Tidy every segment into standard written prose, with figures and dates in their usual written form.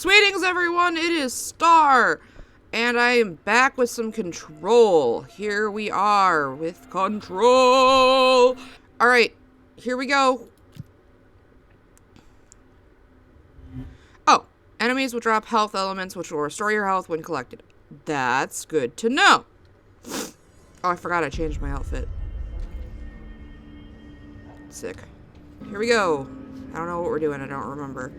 Sweetings, everyone! It is Star! And I am back with some Control. Here we are with Control! Alright, here we go. Oh, enemies will drop health elements which will restore your health when collected. That's good to know. Oh, I forgot I changed my outfit. Sick. Here we go. I don't know what we're doing, I don't remember.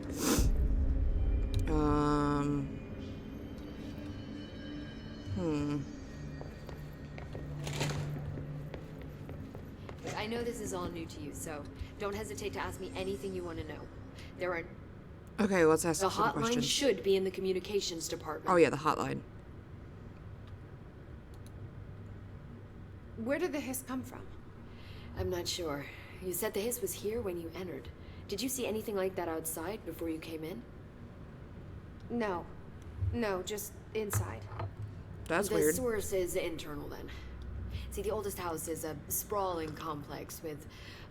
I know this is all new to you, so don't hesitate to ask me anything you want to know. There are... Okay, let's ask The some hotline questions. should be in the communications department. Oh yeah, the hotline. Where did the hiss come from? I'm not sure. You said the hiss was here when you entered. Did you see anything like that outside before you came in? No. No, just inside. That's the weird. source is internal then. See, the oldest house is a sprawling complex with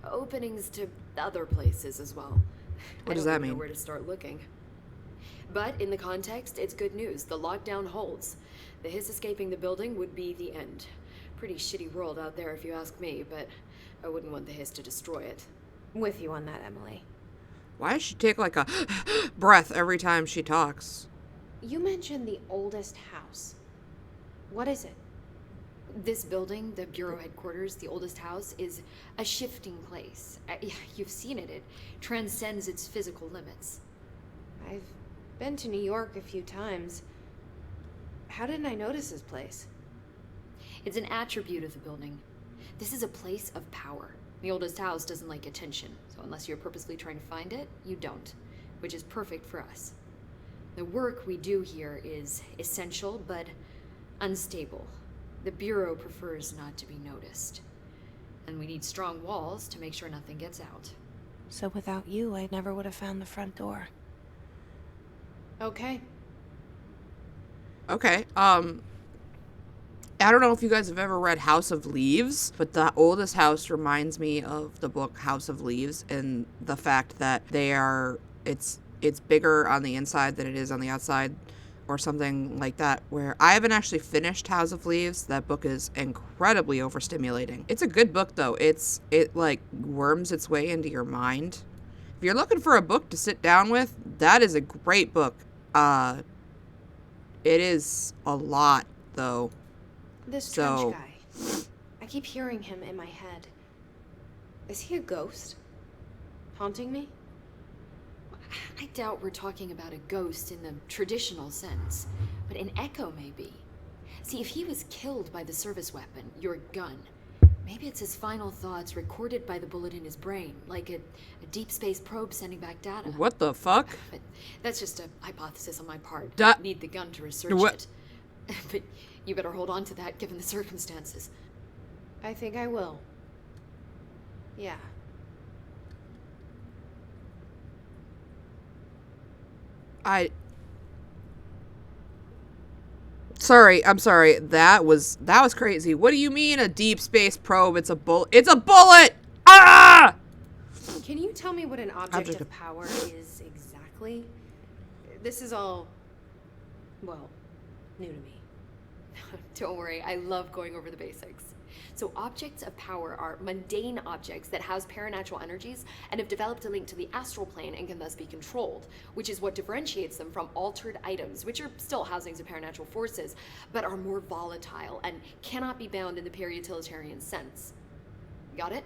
openings to other places as well. What does I that don't even know mean? where to start looking. But in the context, it's good news. The lockdown holds. The hiss escaping the building would be the end. Pretty shitty world out there if you ask me, but I wouldn't want the hiss to destroy it. With you on that, Emily. Why does she take like a breath every time she talks? You mentioned the oldest house. What is it? This building, the Bureau headquarters, the oldest house, is a shifting place. You've seen it. It transcends its physical limits. I've been to New York a few times. How didn't I notice this place? It's an attribute of the building. This is a place of power. The oldest house doesn't like attention, so unless you're purposely trying to find it, you don't, which is perfect for us. The work we do here is essential, but unstable. The Bureau prefers not to be noticed. And we need strong walls to make sure nothing gets out. So without you, I never would have found the front door. Okay. Okay, I don't know if you guys have ever read House of Leaves, but the oldest house reminds me of the book House of Leaves and the fact that it's bigger on the inside than it is on the outside or something like that, where I haven't actually finished House of Leaves. That book is incredibly overstimulating. It's a good book though. It like worms its way into your mind. If you're looking for a book to sit down with, that is a great book. It is a lot though. This So- trench guy. I keep hearing him in my head. Is he a ghost? Haunting me? I doubt we're talking about a ghost in the traditional sense, but an echo maybe. See, if he was killed by the service weapon, your gun, maybe it's his final thoughts recorded by the bullet in his brain, like a deep space probe sending back data. What the fuck? But that's just a hypothesis on my part. Da- Need the gun to research What- it. But you better hold on to that given the circumstances. I think I will. Yeah. I'm sorry. That was crazy. What do you mean a deep space probe? It's a bullet. It's a bullet! Ah! Can you tell me what an object Object of of- power is exactly? This is all, well, new to me. Don't worry, I love going over the basics. So objects of power are mundane objects that house paranatural energies and have developed a link to the astral plane and can thus be controlled, which is what differentiates them from altered items, which are still housings of paranatural forces, but are more volatile and cannot be bound in the peri-utilitarian sense. Got it?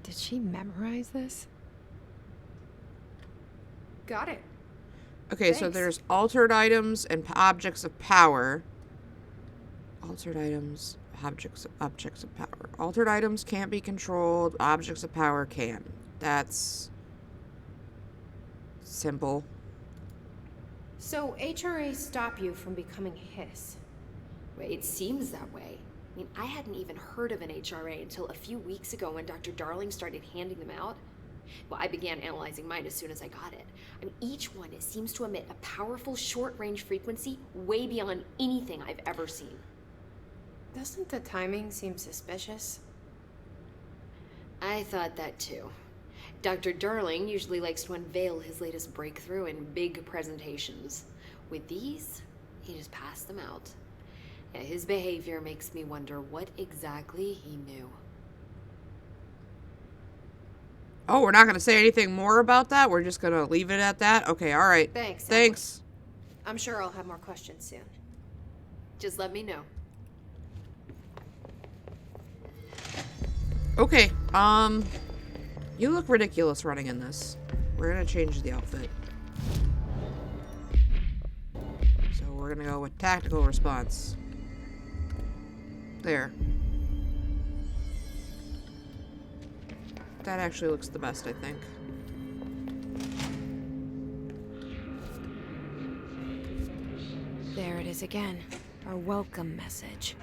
Did she memorize this? Got it. Okay, so Thanks. there's altered items and objects of power. Altered items, objects of power. Altered items can't be controlled. Objects of power can. That's simple. So HRA stop you from becoming Hiss. Well, it seems that way. I mean, I hadn't even heard of an HRA until a few weeks ago when Dr. Darling started handing them out. Well, I began analyzing mine as soon as I got it. I mean, each one seems to emit a powerful short-range frequency way beyond anything I've ever seen. Doesn't the timing seem suspicious? I thought that too. Dr. Darling usually likes to unveil his latest breakthrough in big presentations. With these, he just passed them out. Yeah, his behavior makes me wonder what exactly he knew. Oh, we're not going to say anything more about that? We're just going to leave it at that? Okay, all right. Thanks. Thanks. I'm sure I'll have more questions soon. Just let me know. Okay, you look ridiculous running in this. We're going to change the outfit. So we're going to go with tactical response. There. That actually looks the best, I think. There it is again. Our welcome message.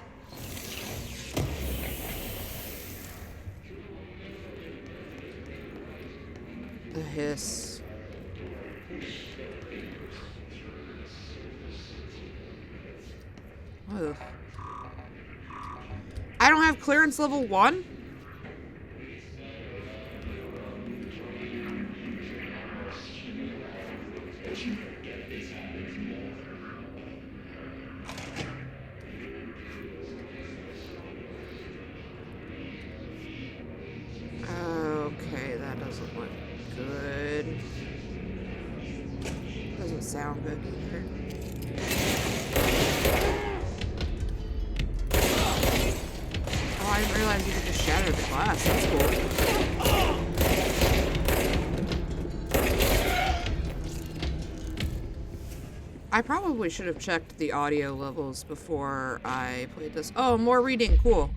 The hiss. Ugh. I don't have clearance level 1? Okay, that doesn't look good. Doesn't sound good either. Oh, I didn't realize you could just shatter the glass. That's cool. I probably should have checked the audio levels before I played this. Oh, more reading. Cool.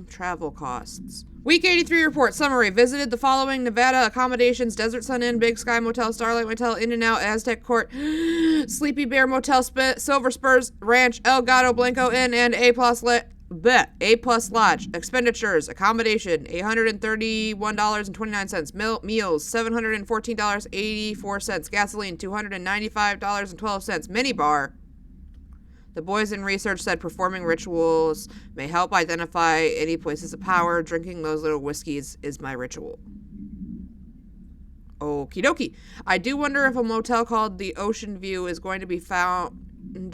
Travel costs. Week 83 report summary. Visited the following Nevada accommodations: Desert Sun Inn, Big Sky Motel, Starlight Motel, In-N-Out, Aztec Court, Sleepy Bear Motel, Silver Spurs Ranch, El Gato Blanco Inn, and A Plus Lodge. Expenditures: accommodation $831.29, meals $714.84, gasoline $295.12, minibar. The boys in research said performing rituals may help identify any places of power. Drinking those little whiskeys is my ritual. Okie dokie. I do wonder if a motel called the Ocean View is going to be found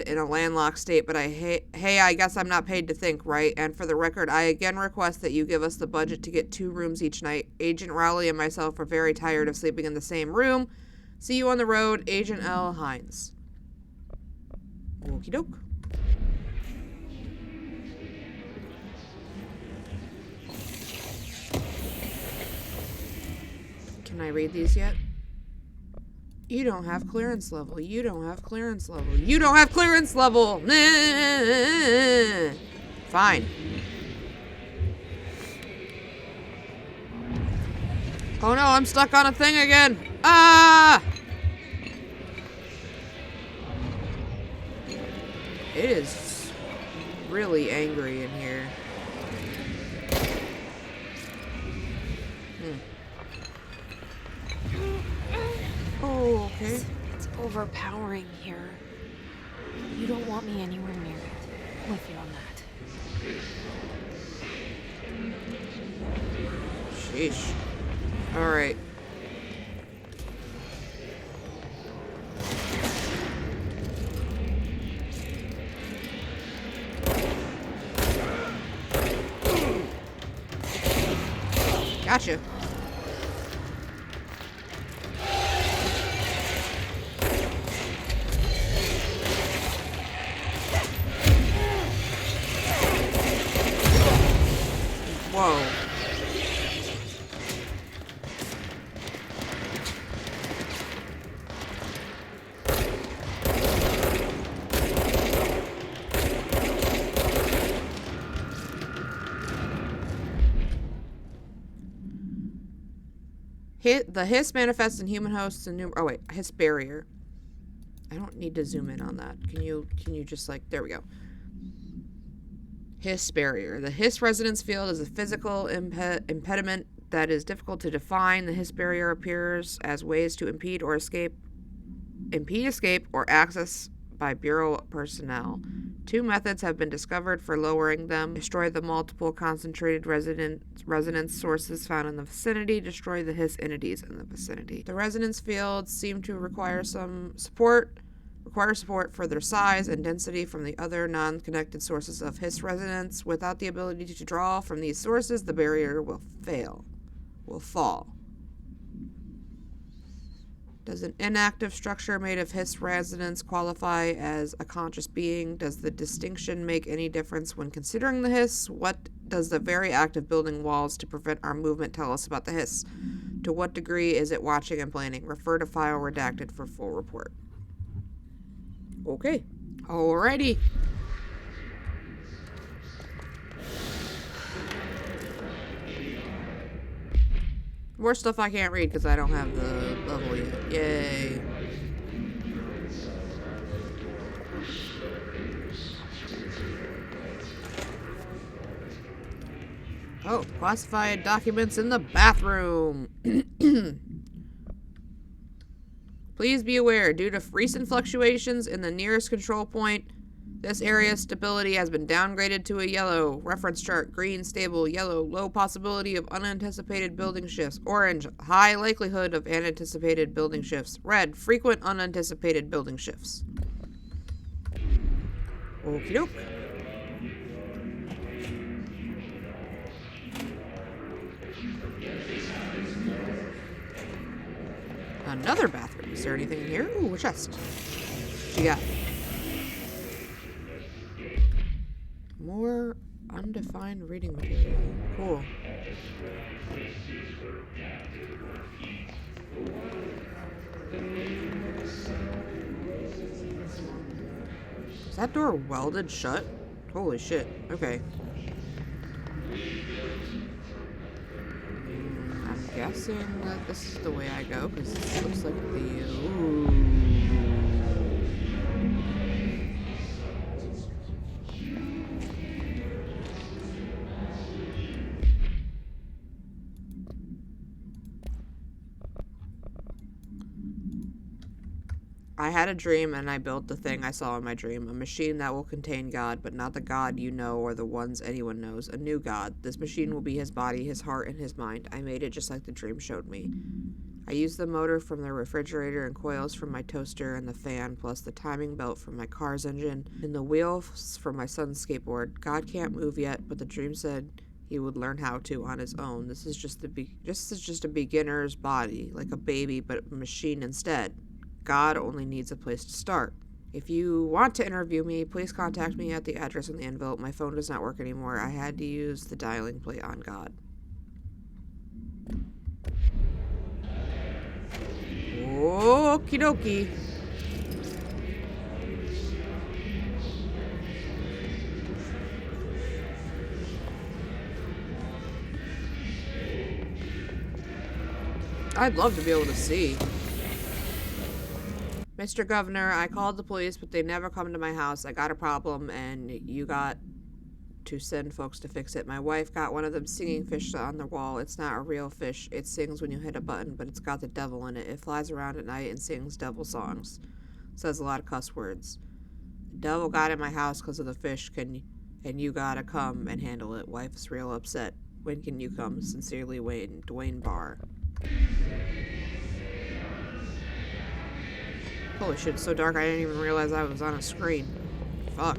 in a landlocked state, but hey, I guess I'm not paid to think, right? And for the record, I again request that you give us the budget to get 2 rooms each night. Agent Rowley and myself are very tired of sleeping in the same room. See you on the road, Agent L. Hines. Okie doke. Can I read these yet? You don't have clearance level. You don't have clearance level. You don't have clearance level. Fine. Oh no, I'm stuck on a thing again. Ah! It is really angry in here. Oh, okay. It's overpowering here. You don't want me anywhere near it. I'm with you on that. Sheesh. Alright. Gotcha. Whoa. The hiss manifests in human hosts and oh wait, hiss barrier. I don't need to zoom in on that. Can you just like, there we go. Hiss barrier. The hiss resonance field is a physical impediment that is difficult to define. The hiss barrier appears as ways to impede escape or access by Bureau personnel. 2 methods have been discovered for lowering them. Destroy the multiple concentrated resonance sources found in the vicinity. Destroy the Hiss entities in the vicinity. The resonance fields seem to require support for their size and density from the other non-connected sources of Hiss resonance. Without the ability to draw from these sources, the barrier will fall. Does an inactive structure made of Hiss resonance qualify as a conscious being? Does the distinction make any difference when considering the Hiss? What does the very act of building walls to prevent our movement tell us about the Hiss? To what degree is it watching and planning? Refer to file redacted for full report. Okay. Alrighty. More stuff I can't read because I don't have the level yet. Yay. Oh, classified documents in the bathroom. Please be aware, due to recent fluctuations in the nearest control point, this area's stability has been downgraded to a yellow. Reference chart, green, stable, yellow, low possibility of unanticipated building shifts. Orange, high likelihood of unanticipated building shifts. Red, frequent unanticipated building shifts. Okie doke. Another bathroom. Is there anything in here? Ooh, a chest. What you got? More undefined reading material. Cool. Is that door welded shut? Holy shit. Okay. I'm guessing that this is the way I go, because this looks like the... Ooh. I had a dream and I built the thing I saw in my dream. A machine that will contain God, but not the God you know or the ones anyone knows. A new God. This machine will be his body, his heart, and his mind. I made it just like the dream showed me. I used the motor from the refrigerator and coils from my toaster and the fan, plus the timing belt from my car's engine and the wheels from my son's skateboard. God can't move yet, but the dream said he would learn how to on his own. This is just a beginner's body, like a baby, but a machine instead. God only needs a place to start. If you want to interview me, please contact me at the address on the envelope. My phone does not work anymore. I had to use the dialing plate on God. Okie dokie. I'd love to be able to see. Mr. Governor, I called the police, but they never come to my house. I got a problem, and you got to send folks to fix it. My wife got one of them singing fish on the wall. It's not a real fish. It sings when you hit a button, but it's got the devil in it. It flies around at night and sings devil songs. Says a lot of cuss words. The devil got in my house because of the fish, and you gotta come and handle it. Wife is real upset. When can you come? Sincerely, Dwayne Barr. Holy shit, it's so dark I didn't even realize I was on a screen. Fuck.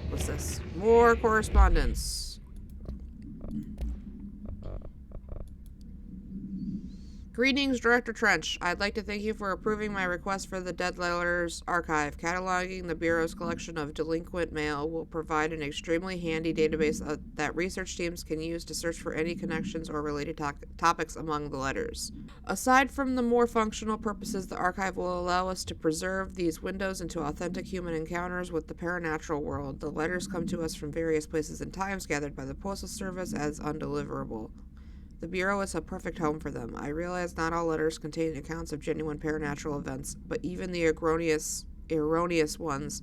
What's this? More correspondence. Greetings, Director Trench. I'd like to thank you for approving my request for the Dead Letters Archive. Cataloging the Bureau's collection of delinquent mail will provide an extremely handy database that research teams can use to search for any connections or related topics among the letters. Aside from the more functional purposes, the archive will allow us to preserve these windows into authentic human encounters with the paranatural world. The letters come to us from various places and times, gathered by the Postal Service as undeliverable. The Bureau is a perfect home for them. I realize not all letters contain accounts of genuine paranatural events, but even the erroneous erroneous ones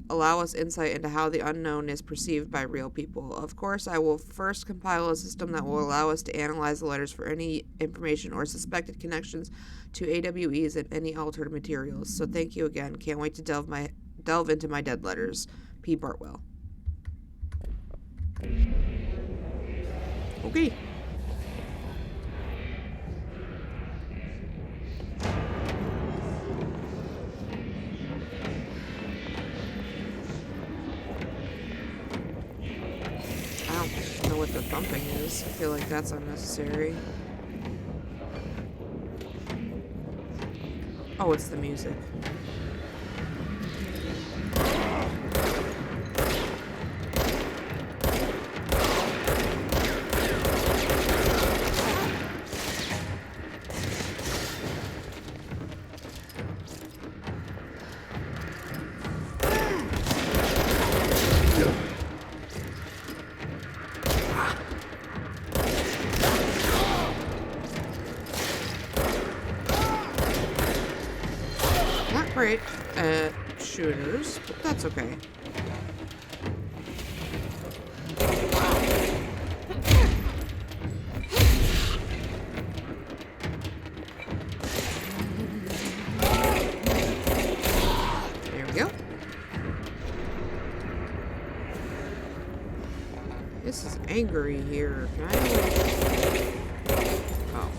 allow us insight into how the unknown is perceived by real people. Of course, I will first compile a system that will allow us to analyze the letters for any information or suspected connections to AWEs and any altered materials. So thank you again. Can't wait to delve into my dead letters. P. Bartwell. Okay. I don't know what the thumping is. I feel like that's unnecessary. Oh, it's the music. Great at shooters, but that's okay. There we go. This is angry here. Can I? Oh.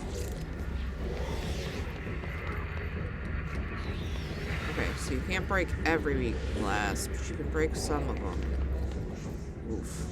So you can't break every glass, but you can break some of them. Oof.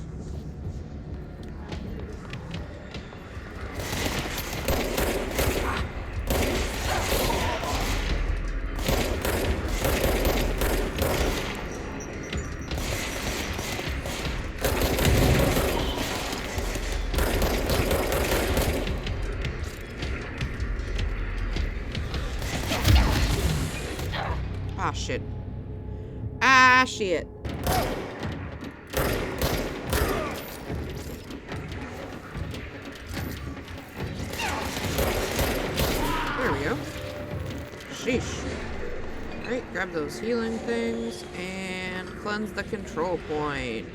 Ah, shit. Ah, shit. There we go. Sheesh. Alright, grab those healing things and cleanse the control point.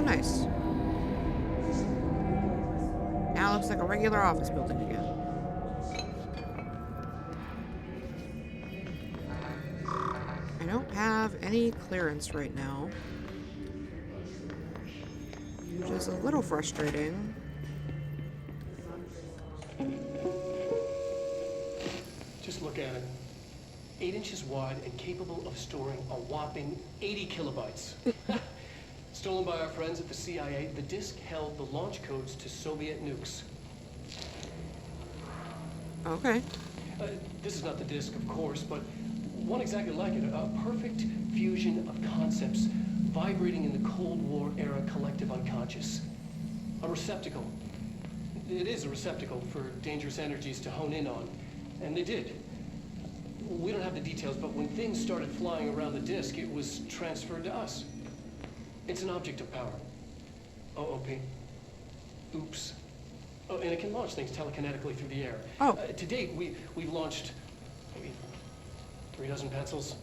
Nice. Now it looks like a regular office building again. I don't have any clearance right now, which is a little frustrating. Just look at it. 8 inches wide and capable of storing a whopping 80 kilobytes. Stolen by our friends at the CIA, the disk held the launch codes to Soviet nukes. Okay. This is not the disk, of course, but one exactly like it. A perfect fusion of concepts vibrating in the Cold War era collective unconscious. A receptacle. It is a receptacle for dangerous energies to hone in on. And they did. We don't have the details, but when things started flying around the disk, it was transferred to us. It's an object of power. OOP. Oops. Oh, and it can launch things telekinetically through the air. Oh. To date, we've launched maybe 3 dozen pencils.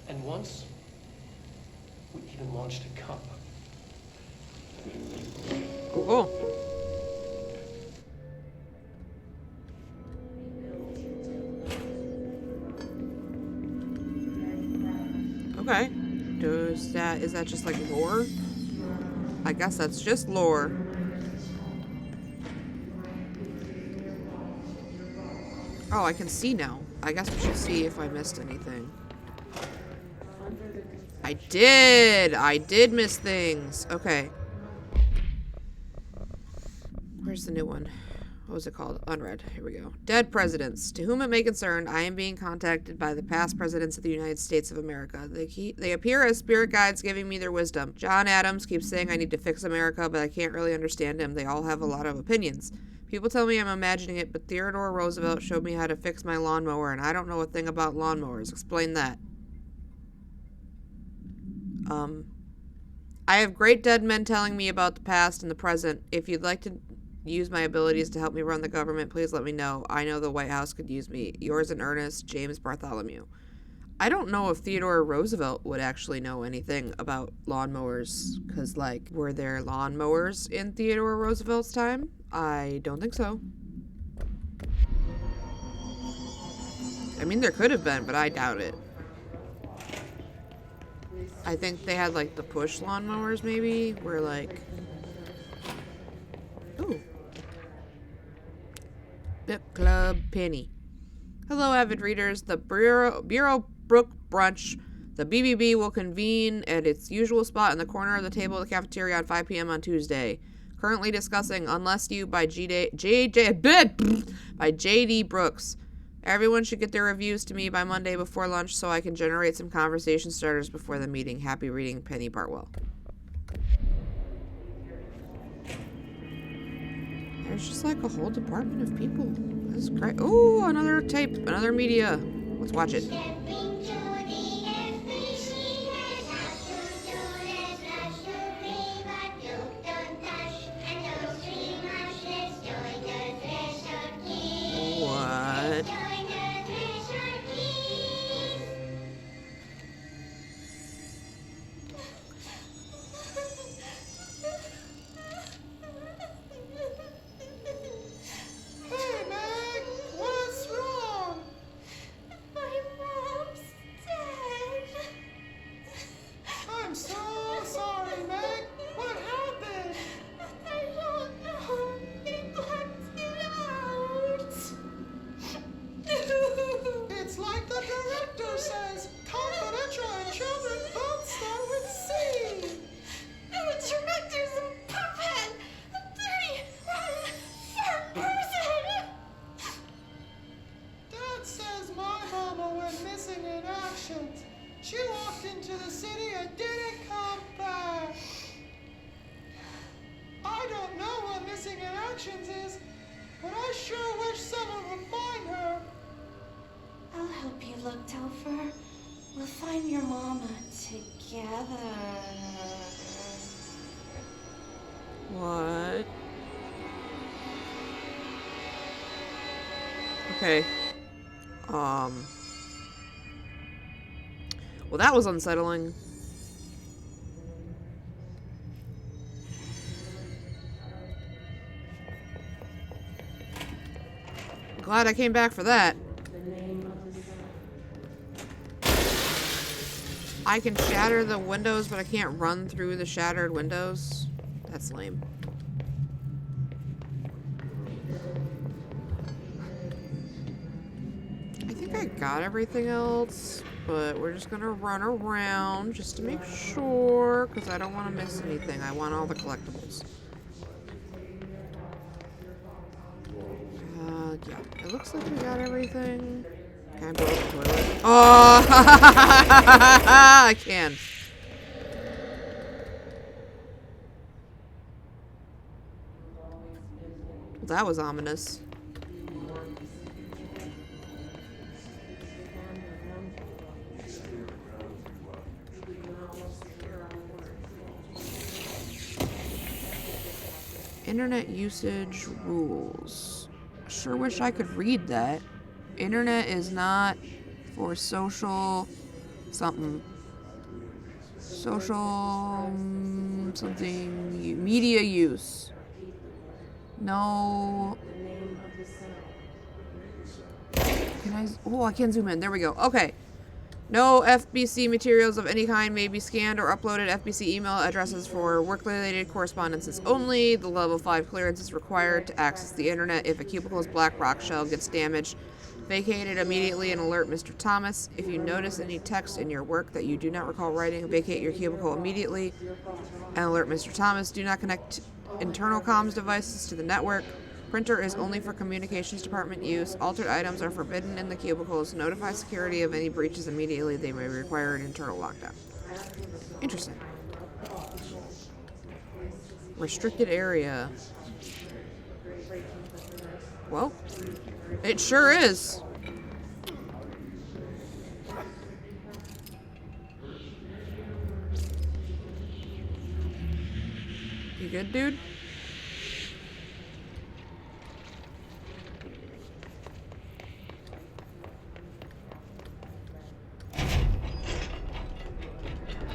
And once, we even launched a cup. Cool. Okay. Is that just like lore? I guess that's just lore. Oh, I can see now. I guess we should see if I missed anything. I did miss things. Okay. Where's the new one? What was it called? Unread. Here we go. Dead presidents. To whom it may concern, I am being contacted by the past presidents of the United States of America. They appear as spirit guides giving me their wisdom. John Adams keeps saying I need to fix America, but I can't really understand him. They all have a lot of opinions. People tell me I'm imagining it, but Theodore Roosevelt showed me how to fix my lawnmower, and I don't know a thing about lawnmowers. Explain that. I have great dead men telling me about the past and the present. If you'd like to use my abilities to help me run the government, please let me know. I know the White House could use me. Yours in earnest, James Bartholomew. I don't know if Theodore Roosevelt would actually know anything about lawnmowers, because, like, were there lawnmowers in Theodore Roosevelt's time? I don't think so. I mean, there could have been, but I doubt it. I think they had, like, the push lawnmowers, maybe, where, like... Ooh. Book Club Penny. Hello, avid readers. The Bureau Brook Brunch, the BBB, will convene at its usual spot in the corner of the table of the cafeteria on 5 p.m. on Tuesday. Currently discussing Unless You by J.D. Brooks. Everyone should get their reviews to me by Monday before lunch so I can generate some conversation starters before the meeting. Happy reading, Penny Bartwell. There's just like a whole department of people. This is great. Oh, another tape, another media. Let's watch it. What? Hey, Meg! What's wrong? My mom's dead. I'm so sorry, Meg. What happened? I don't know. They blacked it out. It's like the director says. Confidential and children both start with C. The director's a puppet. A dirty, rotten, fat person. Dad says my mama went missing in action. She walked into the city and didn't come back. I don't know what missing in actions is, but I sure wish someone would find her. I'll help you look, Topher. We'll find your mama together. What? Okay. Well, that was unsettling. Glad I came back for that. I can shatter the windows, but I can't run through the shattered windows. That's lame. I think I got everything else, but we're just gonna run around just to make sure, because I don't want to miss anything. I want all the collectibles. Yeah, it looks like we got everything. Can I blow up the toilet? Oh, I can. Well, that was ominous. Internet usage rules. Sure wish I could read that. Internet is not for social something. Social something media use. No. Can I? Oh, I can zoom in. There we go. Okay. No FBC materials of any kind may be scanned or uploaded. FBC email addresses for work-related correspondences only. The level 5 clearance is required to access the internet. If a cubicle's black rock shell gets damaged, vacate it immediately and alert Mr. Thomas. If you notice any text in your work that you do not recall writing, vacate your cubicle immediately and alert Mr. Thomas. Do not connect internal comms devices to the network. Printer is only for communications department use. Altered items are forbidden in the cubicles. Notify security of any breaches immediately. They may require an internal lockdown. Interesting. Restricted area. Well, it sure is. good, dude?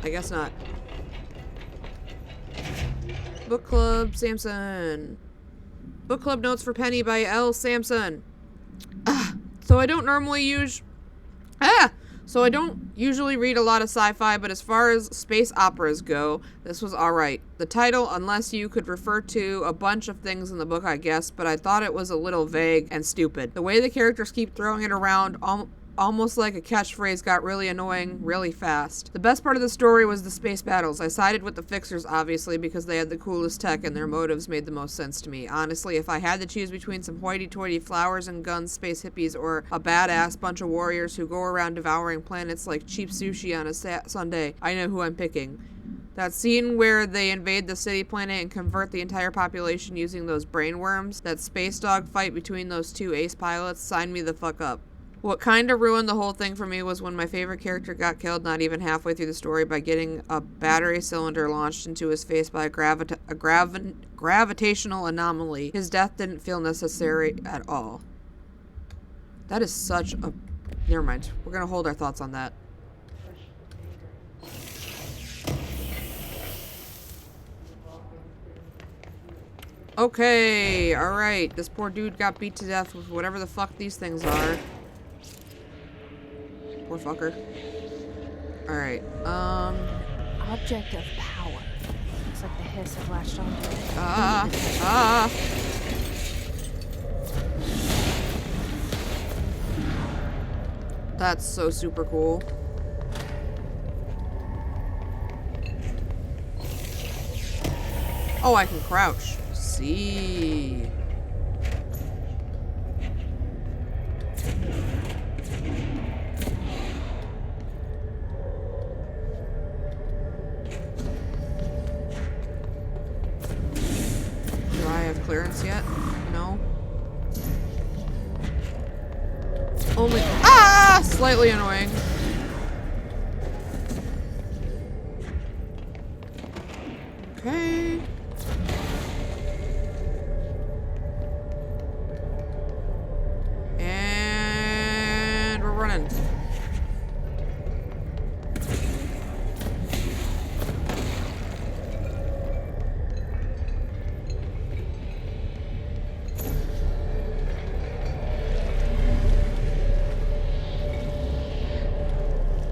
I guess not. Book Club Samson. Book Club Notes for Penny by L. Samson. So I don't usually read a lot of sci-fi, but as far as space operas go, this was alright. The title, unless you could refer to a bunch of things in the book, I guess, but I thought it was a little vague and stupid. The way the characters keep throwing it around, almost like a catchphrase, got really annoying really fast. The best part of the story was the space battles. I sided with the Fixers, obviously, because they had the coolest tech and their motives made the most sense to me. Honestly, if I had to choose between some hoity-toity flowers and guns space hippies or a badass bunch of warriors who go around devouring planets like cheap sushi on a Sunday, I know who I'm picking. That scene where they invade the city planet and convert the entire population using those brainworms, that space dog fight between those two ace pilots, signed me the fuck up. What kind of ruined the whole thing for me was when my favorite character got killed not even halfway through the story by getting a battery cylinder launched into his face by a gravitational anomaly. His death didn't feel necessary at all. That is such a... Never mind. We're gonna hold our thoughts on that. Okay, alright. This poor dude got beat to death with whatever the fuck these things are. Poor fucker. Alright, Object of power. Looks like the hiss have latched onto it. That's so super cool. Oh, I can crouch. See. Do I have clearance yet? No. Only. Ah! Slightly annoying. Okay. And we're running.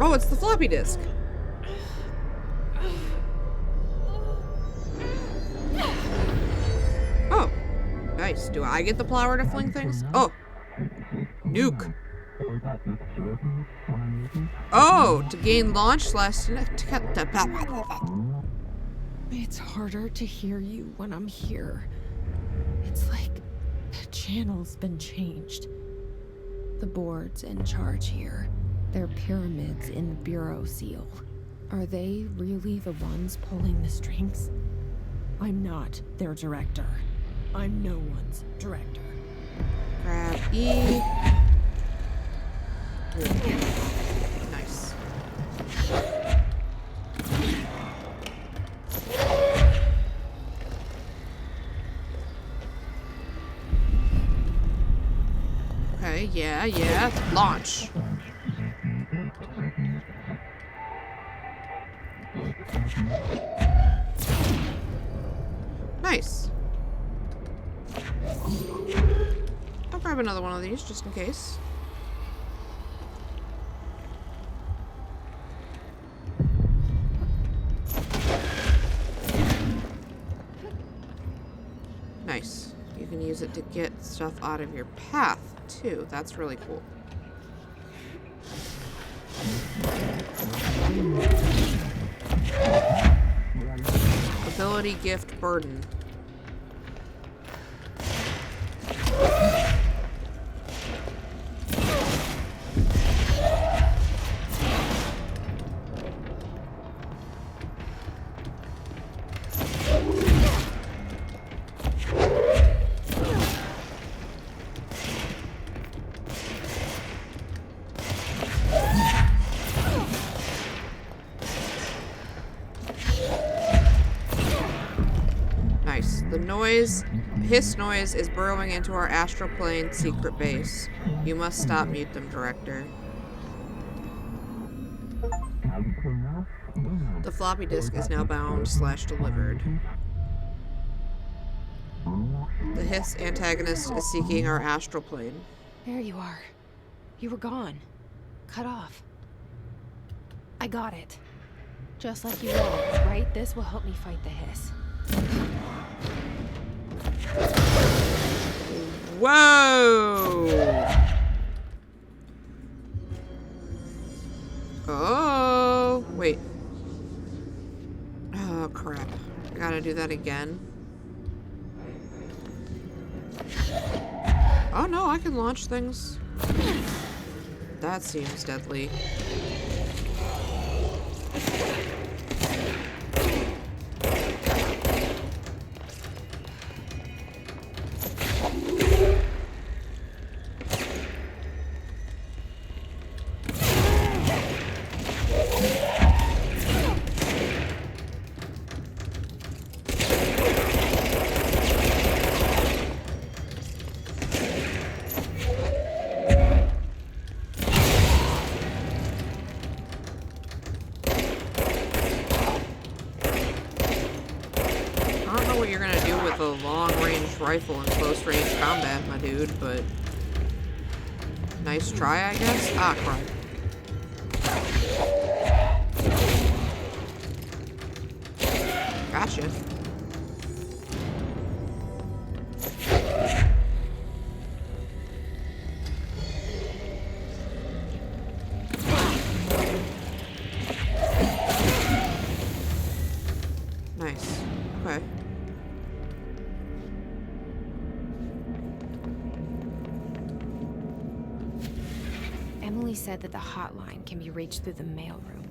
Oh, it's the floppy disk. Oh, nice. Do I get the flower to fling things? Oh, nuke. Oh, to gain launch slash... It's harder to hear you when I'm here. It's like the channel's been changed. The board's in charge here. They're pyramids in the Bureau seal. Are they really the ones pulling the strings? I'm not their director. I'm no one's director. Grab E. Nice. Okay, yeah. Launch. Nice. I'll grab another one of these just in case. Nice. You can use it to get stuff out of your path, too. That's really cool. Ability gift burden. noise, hiss noise is burrowing into our astral plane secret base. You must stop, mute them, director. The floppy disk is now bound/delivered. The hiss antagonist is seeking our astral plane. There you are. You were gone. Cut off. I got it. Just like you wanted, right? This will help me fight the hiss. Whoa! Oh, wait. Oh, crap. I gotta do that again. Oh, no, I can launch things. That seems deadly. Rifle in close range combat, my dude, but nice try, I guess. Ah, crap. Gotcha. Nice. Okay. Emily said that the hotline can be reached through the mailroom.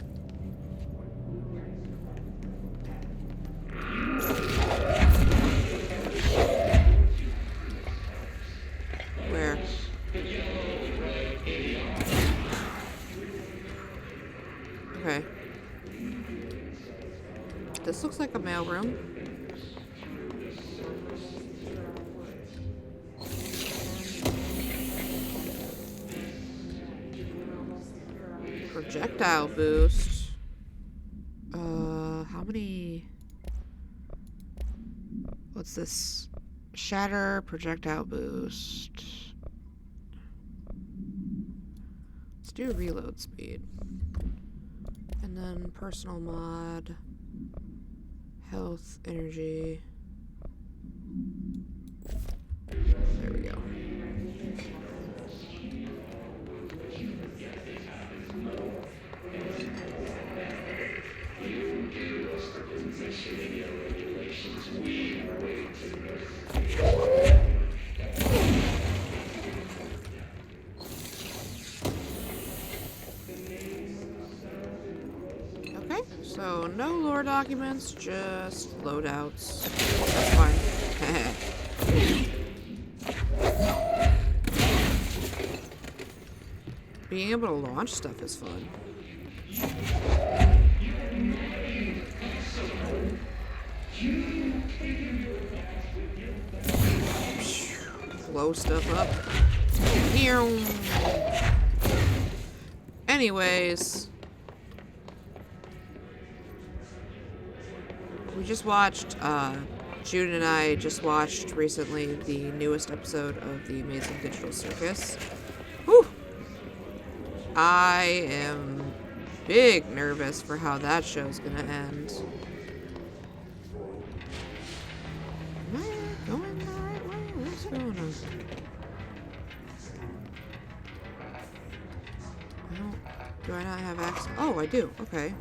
Where? Okay. This looks like a mailroom. Projectile boost. How many? What's this? Shatter, projectile boost. Let's do reload speed. And then personal mod. Health, energy. There we go. Okay, so no lore documents, just loadouts. That's fine. Being able to launch stuff is fun. Blow stuff up. Anyways, we just watched, June and I just watched recently the newest episode of The Amazing Digital Circus. Whew! I am big nervous for how that show's gonna end. Am I going the right way? What's going on? Do I not have access? Oh, I do. Okay.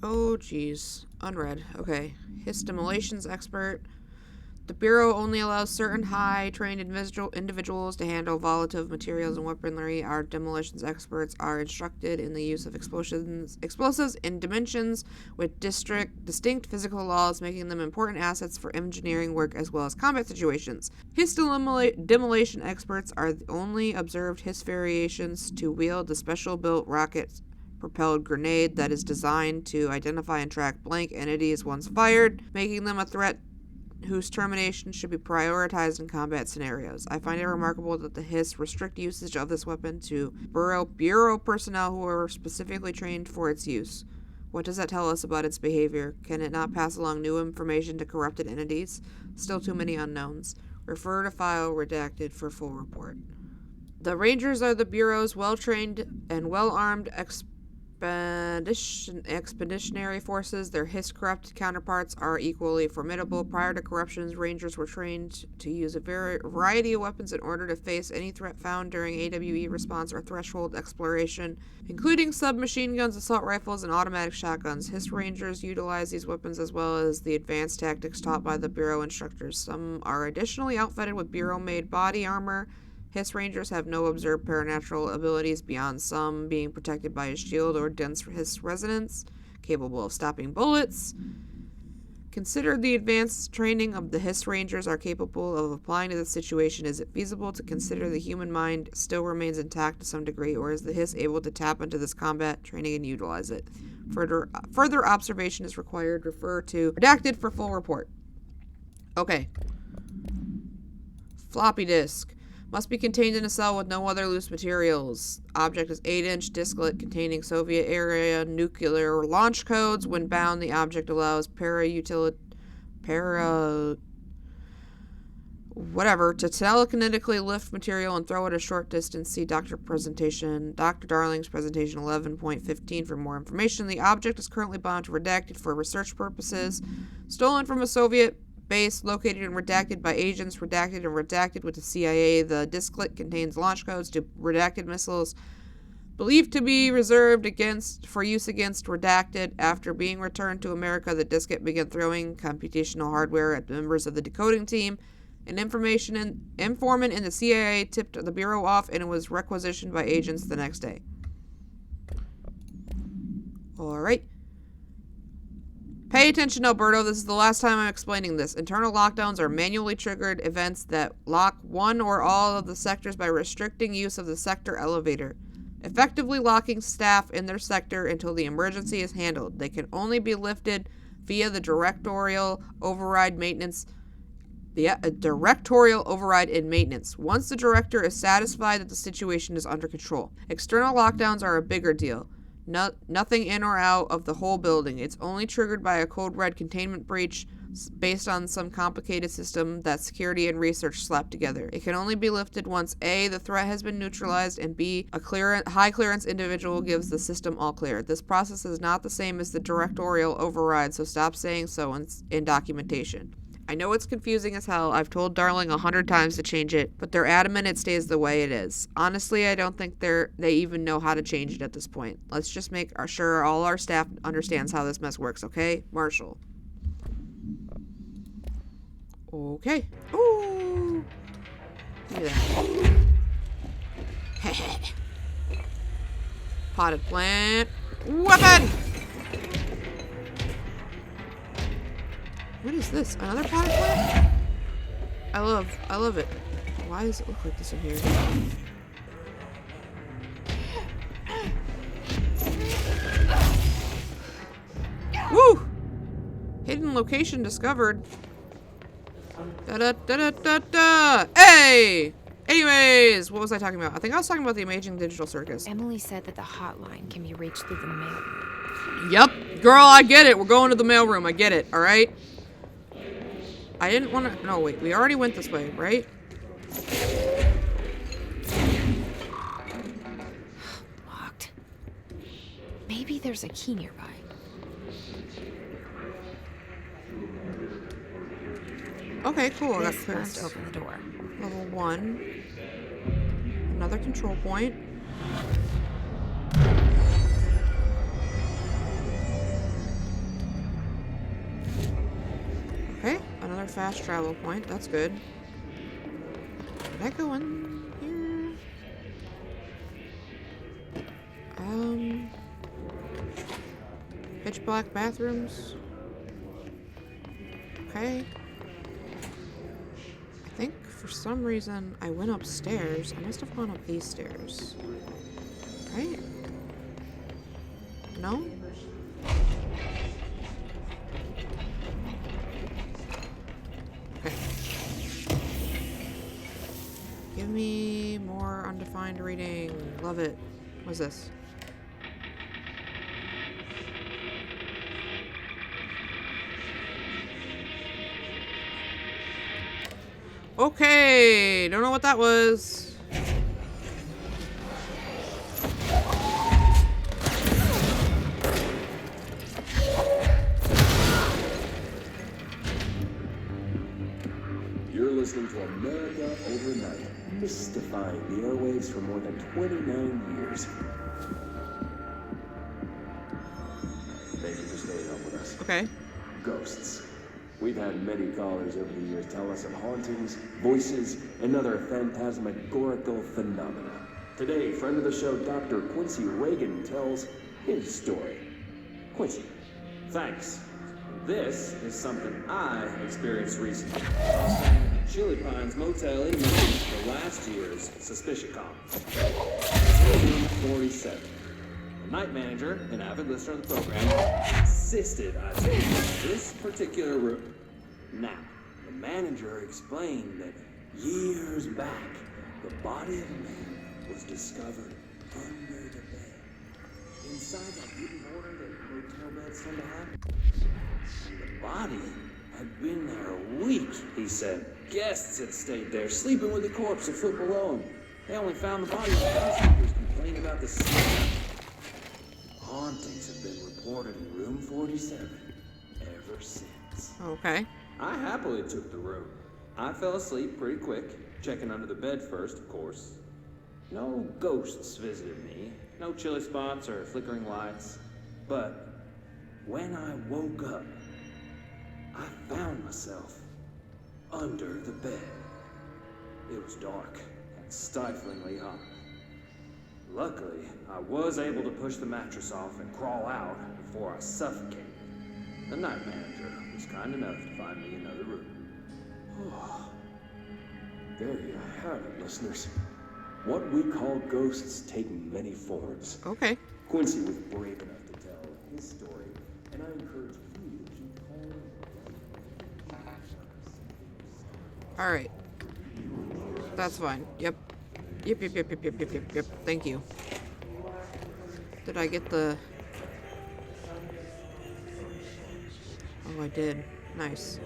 Oh, geez. Unread. Okay. His demolitions expert. The Bureau only allows certain high-trained individuals to handle volatile materials and weaponry. Our demolitions experts are instructed in the use of explosives in dimensions with distinct physical laws, making them important assets for engineering work as well as combat situations. His demolition experts are the only observed Hiss variations to wield the special-built rocket propelled grenade that is designed to identify and track blank entities once fired, making them a threat whose termination should be prioritized in combat scenarios. I find it remarkable that the Hiss restrict usage of this weapon to Bureau personnel who are specifically trained for its use. What does that tell us about its behavior? Can it not pass along new information to corrupted entities? Still too many unknowns. Refer to file redacted for full report. The Rangers are the Bureau's well-trained and well-armed expeditionary forces. Their Hiss-corrupted counterparts are equally formidable. Prior to corruptions, Rangers were trained to use a variety of weapons in order to face any threat found during AWE response or threshold exploration, including submachine guns, assault rifles, and automatic shotguns. Hiss Rangers utilize these weapons as well as the advanced tactics taught by the Bureau instructors. Some are additionally outfitted with Bureau-made body armor. Hiss Rangers have no observed paranatural abilities beyond some being protected by a shield or dense Hiss resonance, capable of stopping bullets. Consider the advanced training of the Hiss Rangers are capable of applying to the situation. Is it feasible to consider the human mind still remains intact to some degree, or is the Hiss able to tap into this combat training and utilize it? Further observation is required. Refer to redacted for full report. Okay. Floppy disk. Must be contained in a cell with no other loose materials. Object is 8-inch disklet containing Soviet-era nuclear launch codes. When bound, the object allows to telekinetically lift material and throw it a short distance. See Dr. Darling's presentation 11.15 for more information. The object is currently bound to redacted for research purposes. Stolen from a Soviet base located and redacted by agents, redacted with the CIA. The disklet contains launch codes to redacted missiles believed to be reserved for use against redacted. After being returned to America, the diskette began throwing computational hardware at members of the decoding team. An informant in the CIA tipped the Bureau off, and it was requisitioned by agents the next day. Alright. Pay attention, Alberto. This is the last time I'm explaining this. Internal lockdowns are manually triggered events that lock one or all of the sectors by restricting use of the sector elevator, effectively locking staff in their sector until the emergency is handled. They can only be lifted via the directorial override in maintenance. Once the director is satisfied that the situation is under control. External lockdowns are a bigger deal. Nothing in or out of the whole building. It's only triggered by a code red containment breach based on some complicated system that security and research slapped together. It can only be lifted once A, the threat has been neutralized, and B, a high clearance individual gives the system all clear. This process is not the same as the directorial override, so stop saying so in documentation. I know it's confusing as hell. I've told Darling 100 times to change it, but they're adamant it stays the way it is. Honestly, I don't think they even know how to change it at this point. Let's just make sure all our staff understands how this mess works, okay? Marshall. Okay. Ooh. Look at that. Potted plant. Weapon! What is this? Another potted plant? I love it. Why does it look like this in here? Woo! Hidden location discovered. Da-da-da-da-da-da! Hey! Anyways, what was I talking about? I think I was talking about the Amazing Digital Circus. Emily said that the hotline can be reached through the mail. Yep. Girl, I get it. We're going to the mailroom. I get it. All right? I didn't want to... No, wait. We already went this way, right? Locked. Maybe there's a key nearby. Okay, cool. I got This clearance. must open the door. Level 1. Another control point. Okay, another fast travel point. That's good. Did I go in here? Pitch black bathrooms. Okay. I think for some reason I went upstairs. I must have gone up these stairs. Right? No? Okay. Give me more undefined reading. Love it. What's this? Okay, don't know what that was. You're listening to America Overnight, mystifying the airwaves for more than 29 years. Thank you for staying up with us. Okay. Ghosts. We've had many callers over the years tell us of hauntings, voices, and other phantasmagorical phenomena. Today, friend of the show, Dr. Quincy Reagan, tells his story. Quincy, thanks. This is something I experienced recently. Chili Pines Motel in Maine for last year's Suspicion-Con. Room 47. The night manager, an avid listener of the program, insisted I take this particular room. Now, the manager explained that years back, the body of a man was discovered under the bed. Inside that hidden order that motel beds tend to have. The body had been there a week, he said. Guests had stayed there, sleeping with the corpse a foot below him. They only found the body when housekeepers complained about the smell. Hauntings have been reported in room 47 ever since. Okay. I happily took the room. I fell asleep pretty quick, checking under the bed first, of course. No ghosts visited me, no chilly spots or flickering lights. But when I woke up, I found myself under the bed. It was dark and stiflingly hot. Luckily, I was able to push the mattress off and crawl out before I suffocated. The night manager was kind enough to find me another room. Oh, there you have it, listeners. What we call ghosts take many forms. Okay. Quincy was brave enough to tell his story, and I encourage you to keep calling. Alright. That's fine. Yep. Yep. Thank you. Did I get the... Oh, I did. Nice.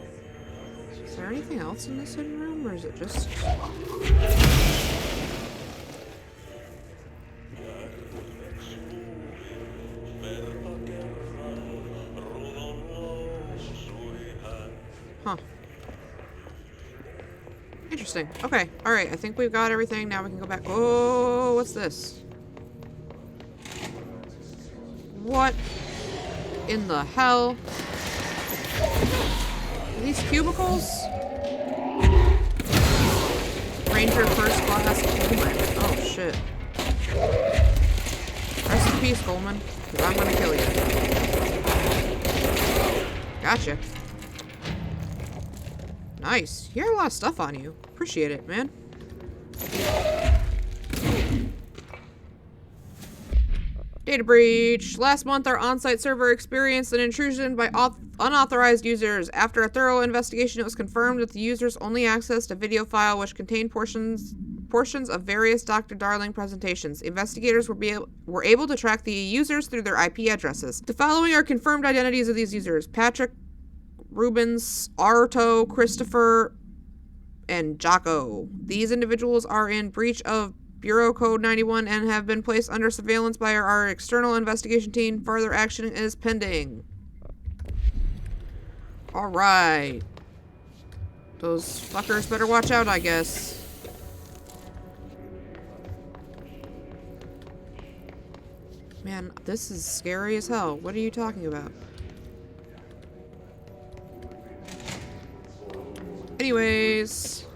Is there anything else in this hidden room, or is it just... Huh. Interesting. Okay. Alright, I think we've got everything. Now we can go back. Oh, what's this? What in the hell? Are these cubicles? Ranger First Class Coleman. Oh, shit. Rest in peace, Coleman. Because I'm gonna kill you. Gotcha. Nice. You got a lot of stuff on you. Appreciate it, man. Data breach. Last month, our on-site server experienced an intrusion by unauthorized users. After a thorough investigation, it was confirmed that the users only accessed a video file which contained portions of various Dr. Darling presentations. Investigators were able to track the users through their IP addresses. The following are confirmed identities of these users: Patrick, Rubens, Arto, Christopher, and Jocko. These individuals are in breach of Bureau Code 91 and have been placed under surveillance by our external investigation team. Further action is pending. Alright. Those fuckers better watch out, I guess. Man, this is scary as hell. What are you talking about? Anyways,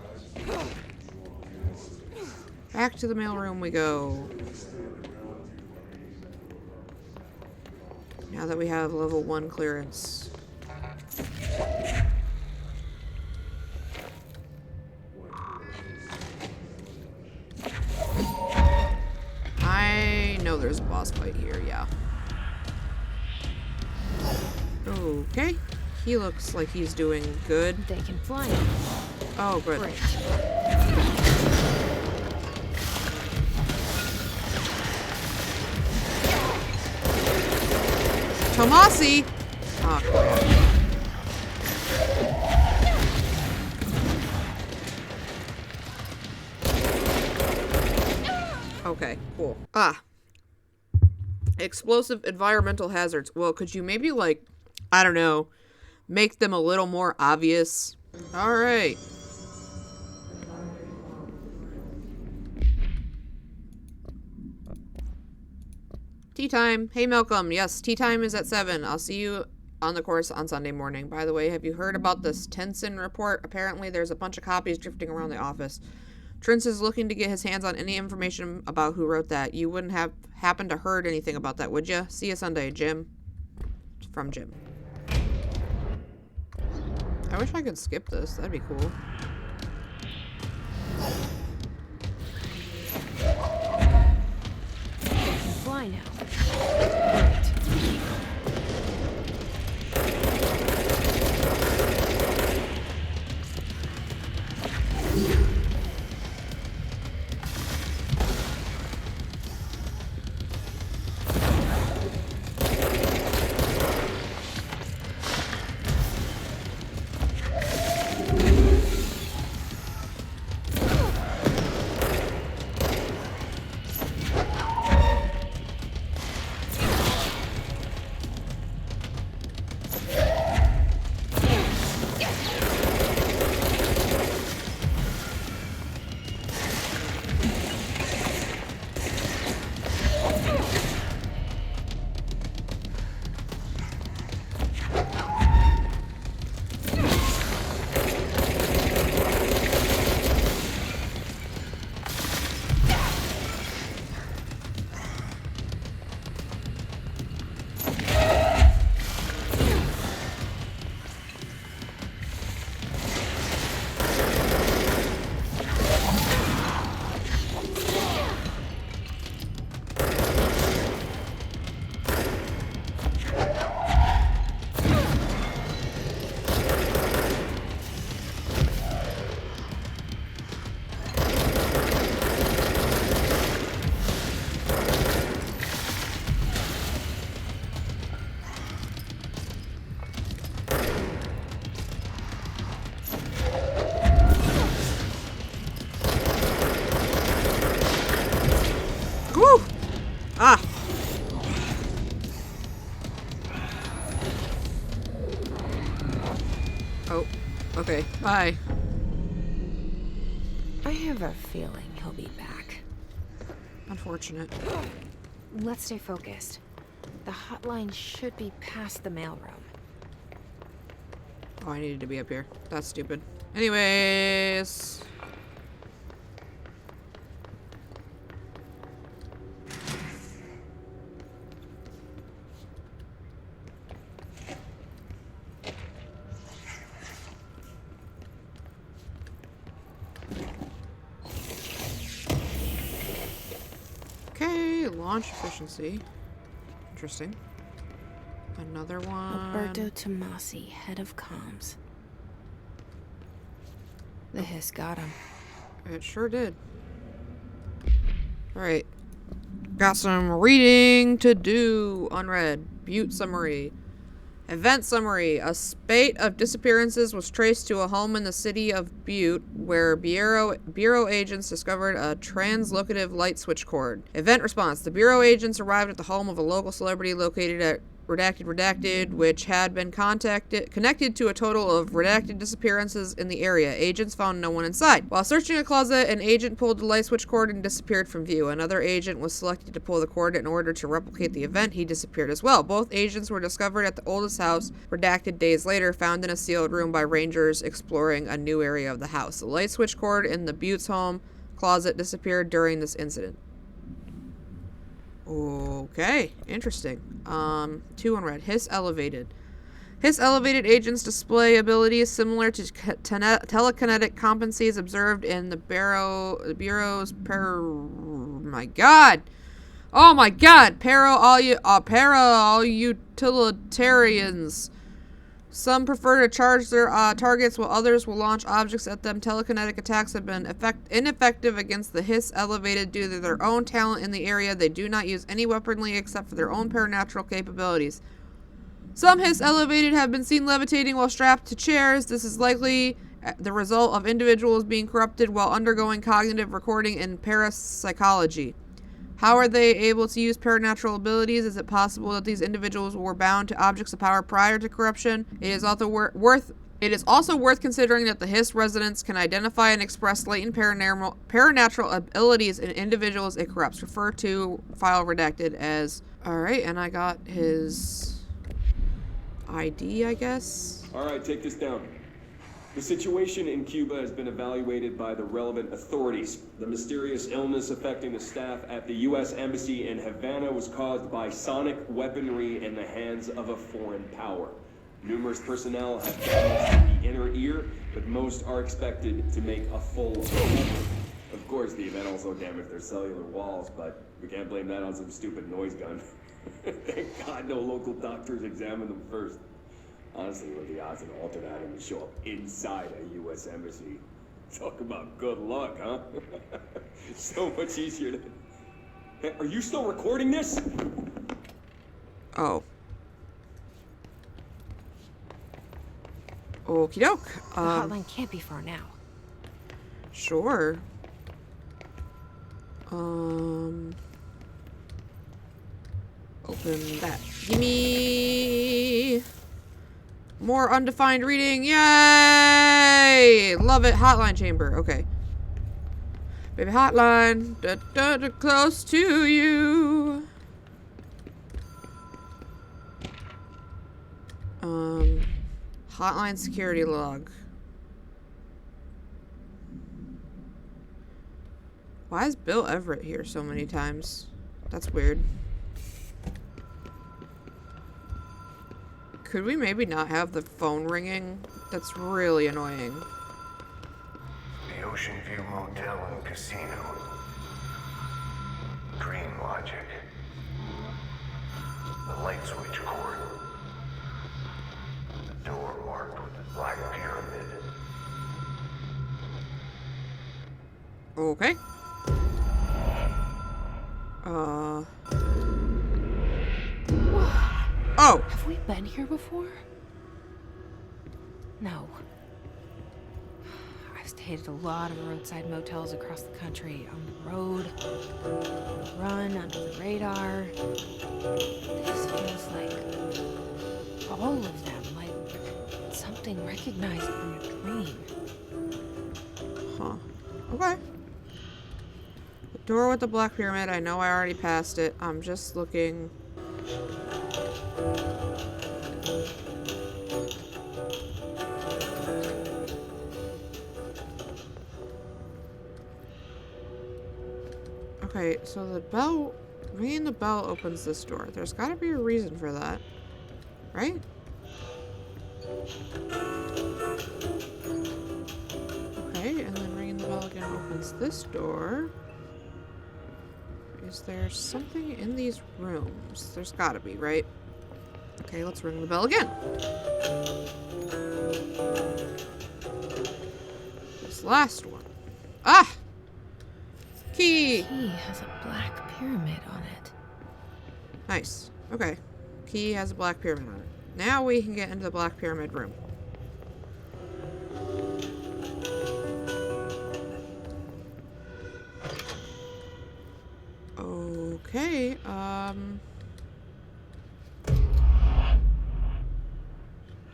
back to the mailroom we go. Now that we have level 1 clearance. I know there's a boss fight here, yeah. Okay. He looks like he's doing good. They can fly now. Oh, good. Great. Tomasi! Oh, crap. Okay, cool. Explosive environmental hazards. Well, could you maybe, like, I don't know, make them a little more obvious? Alright. Tea time. Hey, Malcolm. Yes, tea time is at 7. I'll see you on the course on Sunday morning. By the way, have you heard about this Tenson report? Apparently, there's a bunch of copies drifting around the office. Trins is looking to get his hands on any information about who wrote that. You wouldn't have happened to heard anything about that, would you? See you Sunday, Jim. From Jim. I wish I could skip this. That'd be cool. Fly now. Great. Woo! Ah! Oh, okay. Bye. I have a feeling he'll be back. Unfortunate. Let's stay focused. The hotline should be past the mailroom. Oh, I needed to be up here. That's stupid. Anyways. Okay, launch efficiency. Interesting. Another one. Alberto Tomasi, head of comms. The hiss got him. It sure did. Alright. Got some reading to do. Unread. Butte summary. Event summary. A spate of disappearances was traced to a home in the city of Butte, where Bureau agents discovered a translocative light switch cord. Event response. The Bureau agents arrived at the home of a local celebrity located at Redacted, which had been connected to a total of redacted disappearances in the area. Agents found no one inside. While searching a closet, an agent pulled the light switch cord and disappeared from view. Another agent was selected to pull the cord in order to replicate the event. He disappeared as well. Both agents were discovered at the oldest house, redacted days later, found in a sealed room by rangers exploring a new area of the house. The light switch cord in the Butte's home closet disappeared during this incident. Okay, interesting. 2 unread. Hiss elevated. Hiss elevated agents display abilities similar to telekinetic competencies observed in the Bureau's para utilitarians. Some prefer to charge their targets while others will launch objects at them. Telekinetic attacks have been ineffective against the Hiss Elevated due to their own talent in the area. They do not use any weaponry except for their own paranatural capabilities. Some Hiss Elevated have been seen levitating while strapped to chairs. This is likely the result of individuals being corrupted while undergoing cognitive recording and parapsychology. How are they able to use paranatural abilities? Is it possible that these individuals were bound to objects of power prior to corruption? It is also worth considering that the Hiss residents can identify and express latent paranatural abilities in individuals it corrupts. Refer to file redacted as... Alright, and I got his ID, I guess? Alright, take this down. The situation in Cuba has been evaluated by the relevant authorities. The mysterious illness affecting the staff at the U.S. Embassy in Havana was caused by sonic weaponry in the hands of a foreign power. Numerous personnel have damage to the inner ear, but most are expected to make a full recovery. Of course, the event also damaged their cellular walls, but we can't blame that on some stupid noise gun. Thank God no local doctors examined them first. Honestly, what are the odds an alternate item would show up inside a U.S. embassy? Talk about good luck, huh? So much easier to... Hey, are you still recording this? Oh. Okie doke. The hotline can't be far now. Sure. Open that. Gimme more undefined reading. Yay! Love it. Hotline chamber. Okay. Baby hotline. Da, da, da, close to you. Hotline security log. Why is Bill Everett here so many times? That's weird. Could we maybe not have the phone ringing? That's really annoying. The Ocean View Motel and Casino. Dream Logic. The light switch cord. The door marked with the Black Pyramid. Okay. Oh! Have we been here before? No. I've stayed at a lot of roadside motels across the country. On the road, run, under the radar. This feels like all of them, like something recognized from a dream. Huh. Okay. The door with the Black Pyramid, I know I already passed it. I'm just looking... Okay, so the bell, ringing the bell opens this door. There's gotta be a reason for that, right? Okay, and then ringing the bell again opens this door. Is there something in these rooms? There's gotta be, right? Okay, let's ring the bell again. This last one. Ah! Key! Key has a black pyramid on it. Nice. Okay. Key has a black pyramid on it. Now we can get into the Black Pyramid room. Okay,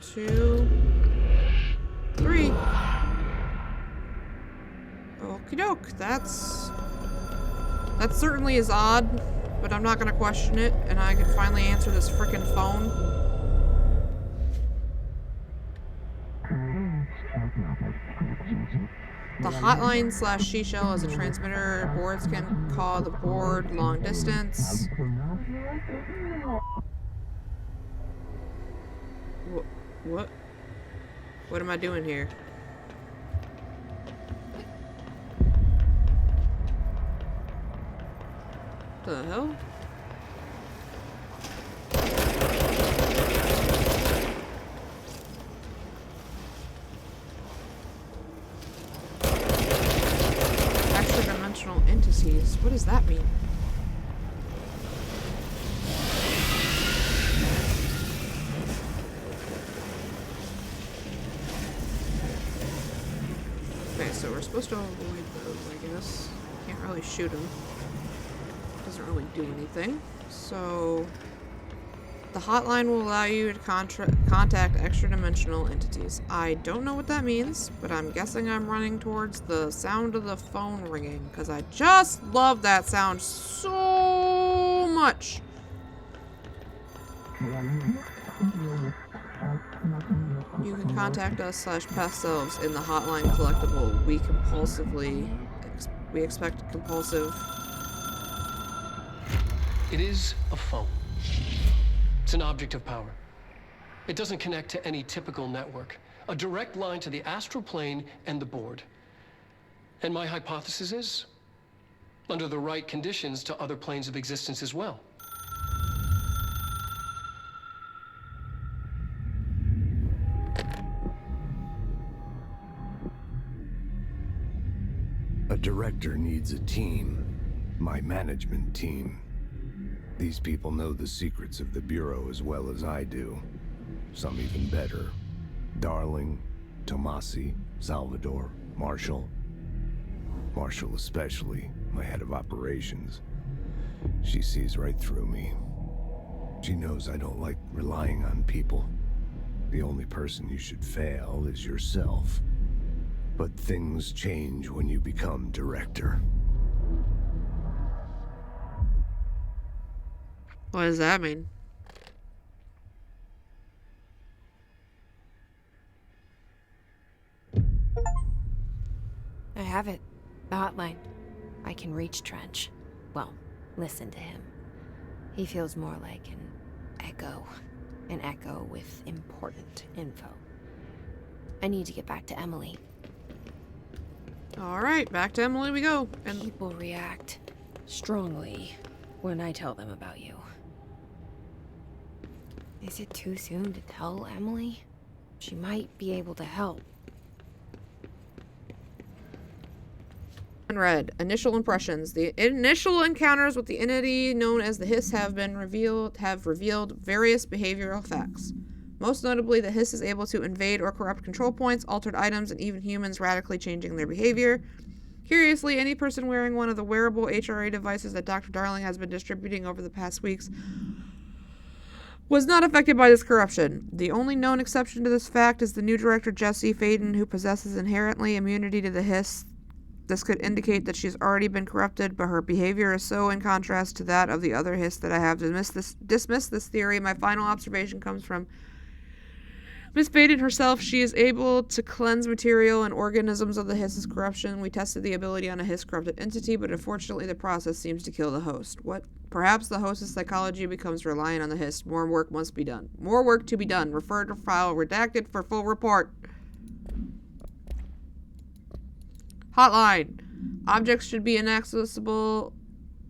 2, 3. Okie doke, that certainly is odd, but I'm not gonna question it, and I can finally answer this frickin' phone. The hotline / she-shell is a transmitter. Boards can call the board long distance. What? What am I doing here? The hell? entities. What does that mean? Okay, so we're supposed to avoid those, I guess. Can't really shoot them. Doesn't really do anything. So the hotline will allow you to contact extra-dimensional entities. I don't know what that means, but I'm guessing I'm running towards the sound of the phone ringing, because I just love that sound so much. You can contact us /past selves in the hotline collectible. We expect compulsive. It is a phone. It's an object of power. It doesn't connect to any typical network. A direct line to the astral plane and the board. And my hypothesis is, under the right conditions, to other planes of existence as well. A director needs a team. My management team. These people know the secrets of the Bureau as well as I do. Some even better. Darling, Tomasi, Salvador, Marshall. Marshall especially, my head of operations. She sees right through me. She knows I don't like relying on people. The only person you should fail is yourself. But things change when you become director. What does that mean? I have it. The hotline. I can reach Trench. Well, listen to him. He feels more like an echo. An echo with important info. I need to get back to Emily. Alright, back to Emily we go. And People react strongly when I tell them about you. Is it too soon to tell Emily? She might be able to help. Unread. Initial impressions. The initial encounters with the entity known as the Hiss have revealed various behavioral facts. Most notably, the Hiss is able to invade or corrupt control points, altered items, and even humans, radically changing their behavior. Curiously, any person wearing one of the wearable HRA devices that Dr. Darling has been distributing over the past weeks was not affected by this corruption. The only known exception to this fact is the new director Jesse Faden, who possesses inherently immunity to the Hiss. This could indicate that she's already been corrupted, but her behavior is so in contrast to that of the other Hiss that I have dismissed this theory. My final observation comes from Miss Faden herself. She is able to cleanse material and organisms of the Hiss's corruption. We tested the ability on a Hiss-corrupted entity, but unfortunately the process seems to kill the host. Perhaps the host's psychology becomes reliant on the Hiss. More work must be done. More work to be done. Refer to file redacted for full report. Hotline. Objects should be inaccessible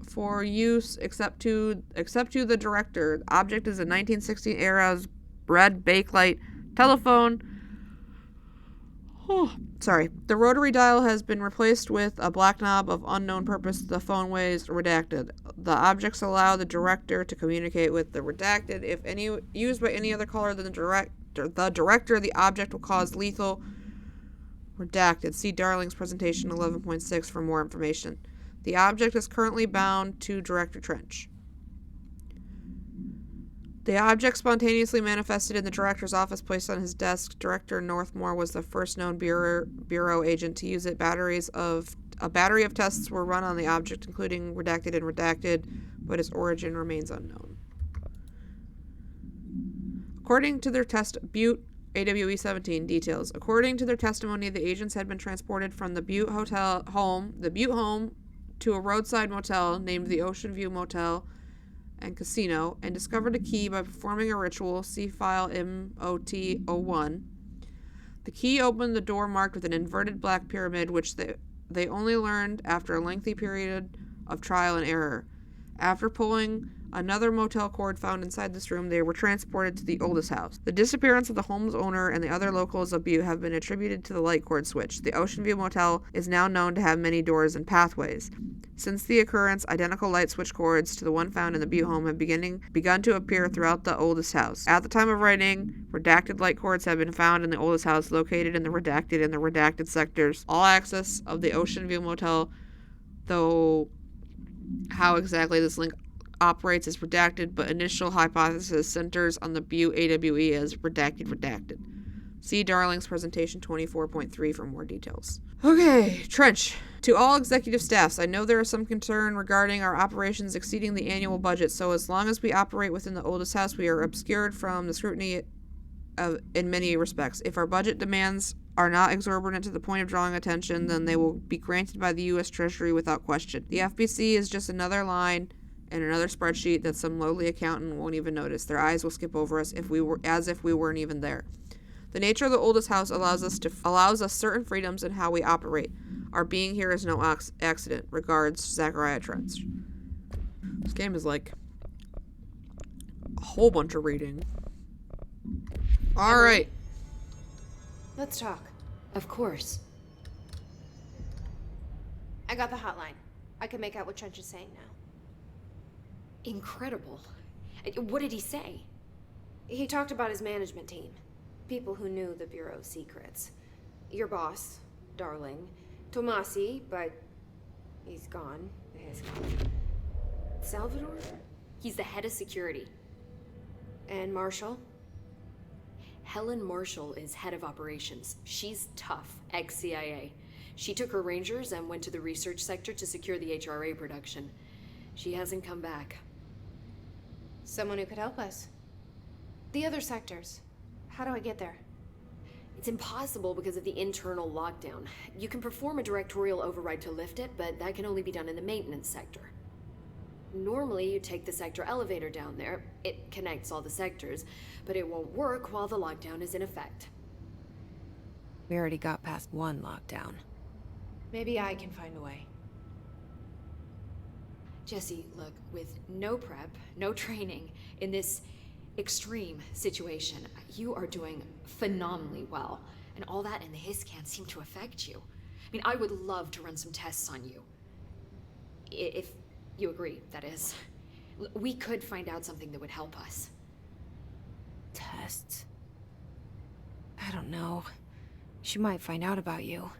for use except to the director. Object is a 1960 era's red bakelite telephone. The rotary dial has been replaced with a black knob of unknown purpose. The phone weighs redacted. The objects allow the director to communicate with the redacted. If any used by any other caller than the director, the object will cause lethal redacted. See Darling's presentation 11.6 for more information. The object is currently bound to Director Trench. The object spontaneously manifested in the director's office, placed on his desk. Director Northmore was the first known bureau agent to use it. A battery of tests were run on the object, including redacted and redacted, but its origin remains unknown. According to their test, Butte AWE 17 details. According to their testimony, the agents had been transported from the Butte home to a roadside motel named the Ocean View Motel and Casino, and discovered a key by performing a ritual. See file MOT-01. The key opened the door marked with an inverted black pyramid, which they only learned after a lengthy period of trial and error. After pulling another motel cord found inside this room, they were transported to the oldest house. The disappearance of the home's owner and the other locals of Butte have been attributed to the light cord switch. The Ocean View Motel is now known to have many doors and pathways. Since the occurrence, identical light switch cords to the one found in the Butte home have begun to appear throughout the oldest house. At the time of writing, redacted light cords have been found in the oldest house located in the redacted sectors. All access of the Ocean View Motel, though how exactly this link operates is redacted, but initial hypothesis centers on the Butte AWE as redacted. See Darling's presentation 24.3 for more details. Okay, Trench. To all executive staffs, I know there is some concern regarding our operations exceeding the annual budget, so as long as we operate within the oldest house, we are obscured from the scrutiny in many respects. If our budget demands are not exorbitant to the point of drawing attention, then they will be granted by the U.S. Treasury without question. The FBC is just another line in another spreadsheet that some lowly accountant won't even notice. Their eyes will skip over us as if we weren't even there. The nature of the oldest house allows us certain freedoms in how we operate. Our being here is no accident. Regards, Zachariah Trench. This game is like a whole bunch of reading. All right. Let's talk. Of course. I got the hotline. I can make out what Trench is saying now. Incredible. What did he say? He talked about his management team. People who knew the Bureau's secrets. Your boss, Darling. Tomasi, but he's gone. He's gone. Salvador? He's the head of security. And Marshall? Helen Marshall is head of operations. She's tough, ex-CIA. She took her Rangers and went to the research sector to secure the HRA production. She hasn't come back. Someone who could help us. The other sectors. How do I get there? It's impossible because of the internal lockdown. You can perform a directorial override to lift it, but that can only be done in the maintenance sector. Normally, you take the sector elevator down there. It connects all the sectors, but it won't work while the lockdown is in effect. We already got past one lockdown. Maybe I can find a way. Jesse, look, with no prep, no training, in this extreme situation, you are doing phenomenally well. And all that in the hiss can't seem to affect you. I mean, I would love to run some tests on you. If you agree, that is. We could find out something that would help us. Tests? I don't know. She might find out about you.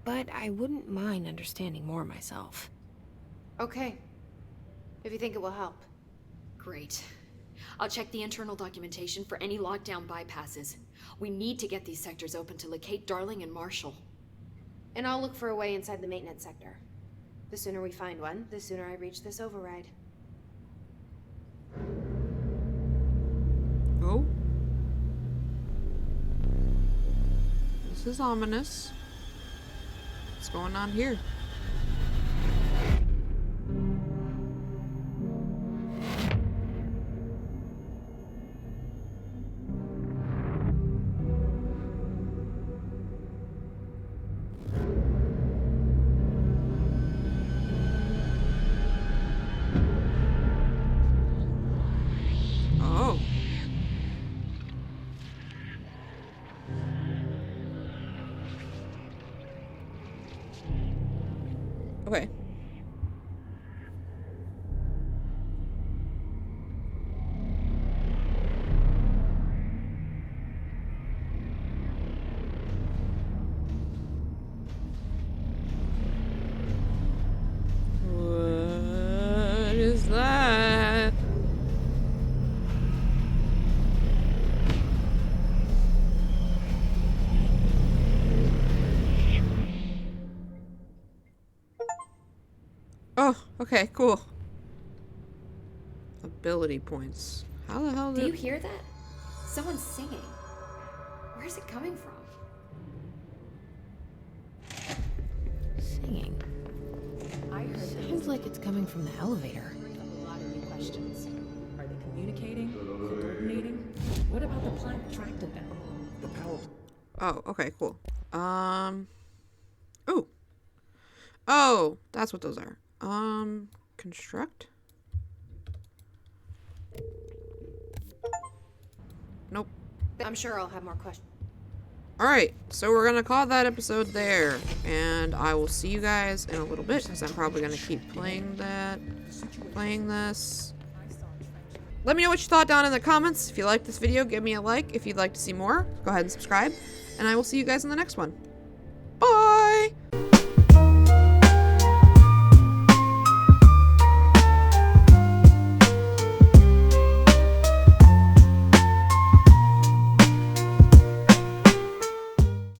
But I wouldn't mind understanding more myself. Okay. If you think it will help. Great. I'll check the internal documentation for any lockdown bypasses. We need to get these sectors open to locate Darling and Marshall. And I'll look for a way inside the maintenance sector. The sooner we find one, the sooner I reach this override. Oh. This is ominous. What's going on here? Oh. Okay. What is that? Oh, okay, cool. Ability points. How the hell Do did... you hear that? Someone's singing. Where's it coming from? Singing. I heard Sounds like it's coming from the elevator. a lot of new questions. Are they communicating? Coordinating? What about the plan attracted them? The power. Oh, okay, cool. Ooh. Oh, that's what those are. Construct? I'm sure I'll have more questions. Alright, so we're gonna call that episode there. And I will see you guys in a little bit, because I'm probably gonna keep playing this. Let me know what you thought down in the comments. If you liked this video, give me a like. If you'd like to see more, go ahead and subscribe. And I will see you guys in the next one.